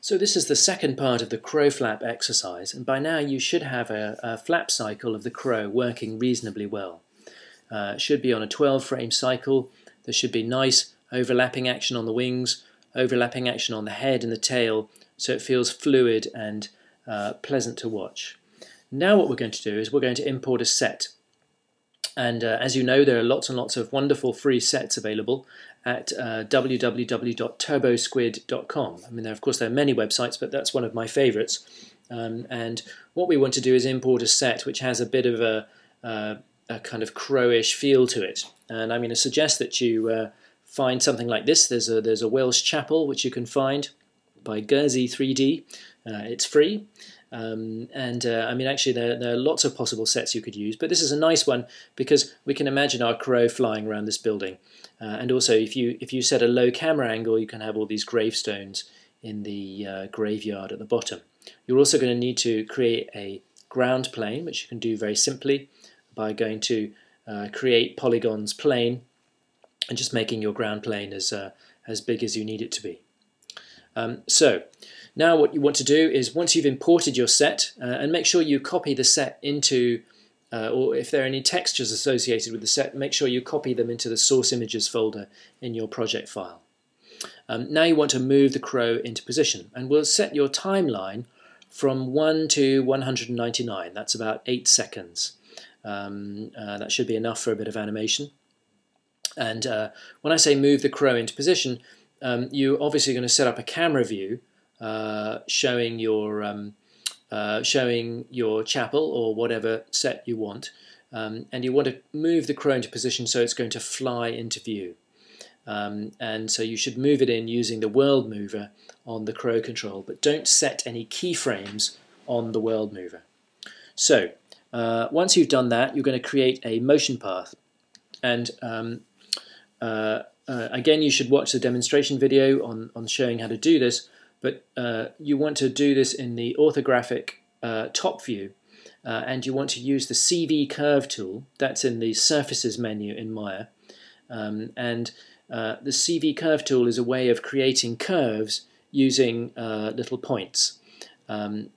So this is the second part of the crow flap exercise, and by now you should have a flap cycle of the crow working reasonably well. It should be on a 12-frame cycle. There should be nice overlapping action on the wings, overlapping action on the head and the tail, so it feels fluid and pleasant to watch. Now what we're going to do is we're going to import a set. And as you know, there are lots and lots of wonderful free sets available at www.turbosquid.com. I mean, of course, there are many websites, but that's one of my favorites. And what we want to do is import a set which has a bit of a kind of crowish feel to it. And I'm going to suggest that you find something like this. There's a Welsh chapel which you can find by Guernsey 3D. It's free. I mean, actually, there are lots of possible sets you could use, but this is a nice one because we can imagine our crow flying around this building. And also, if you set a low camera angle, you can have all these gravestones in the graveyard at the bottom. You're also going to need to create a ground plane, which you can do very simply by going to create polygons plane and just making your ground plane as big as you need it to be. So now what you want to do is, once you've imported your set, and make sure you copy the set into, or if there are any textures associated with the set, make sure you copy them into the source images folder in your project file. Now you want to move the crow into position, and we'll set your timeline from 1 to 199. That's about 8 seconds. That should be enough for a bit of animation. And when I say move the crow into position, you're obviously going to set up a camera view showing your chapel or whatever set you want, and you want to move the crow into position so it's going to fly into view. And so you should move it in using the world mover on the crow control, but don't set any keyframes on the world mover. So once you've done that, you're going to create a motion path, and again, you should watch the demonstration video on showing how to do this, but you want to do this in the orthographic top view, and you want to use the CV curve tool. That's in the surfaces menu in Maya, and the CV curve tool is a way of creating curves using little points. So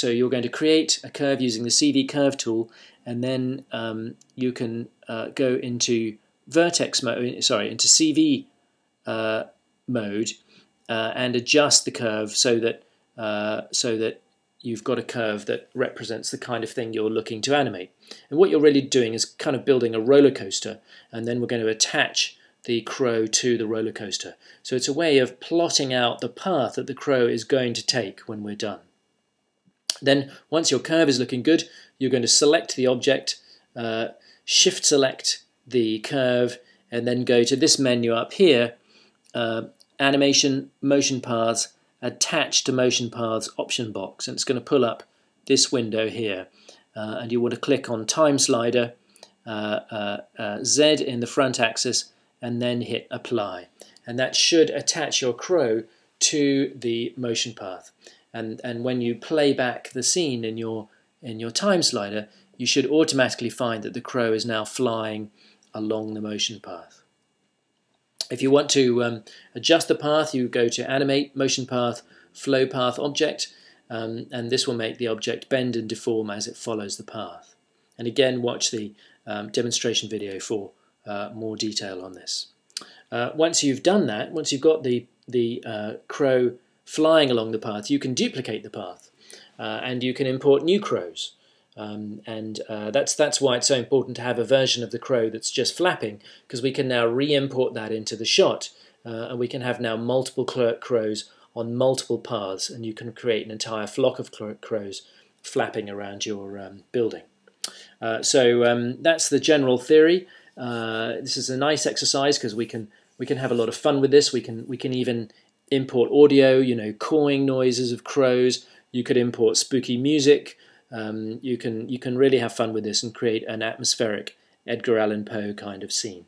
you're going to create a curve using the CV curve tool, and then you can go into vertex mode, sorry, into CV mode, and adjust the curve so that you've got a curve that represents the kind of thing you're looking to animate. And what you're really doing is kind of building a roller coaster, and then we're going to attach the crow to the roller coaster. So it's a way of plotting out the path that the crow is going to take when we're done. Then once your curve is looking good, you're going to select the object, shift select the curve, and then go to this menu up here, animation, motion paths, attach to motion paths option box, and it's going to pull up this window here, and you want to click on time slider, Z in the front axis, and then hit apply, and that should attach your crow to the motion path. And when you play back the scene in your time slider, you should automatically find that the crow is now flying along the motion path. If you want to adjust the path, you go to Animate, Motion Path, Flow Path Object, and this will make the object bend and deform as it follows the path. And again, watch the demonstration video for more detail on this. Once you've done that, once you've got the crow flying along the path, you can duplicate the path, and you can import new crows. That's why it's so important to have a version of the crow that's just flapping, because we can now re-import that into the shot, and we can have now multiple crows on multiple paths, and you can create an entire flock of crows flapping around your building. So that's the general theory. This is a nice exercise because we can have a lot of fun with this. We can even import audio, you know, cawing noises of crows. You could import spooky music. You can really have fun with this and create an atmospheric Edgar Allan Poe kind of scene.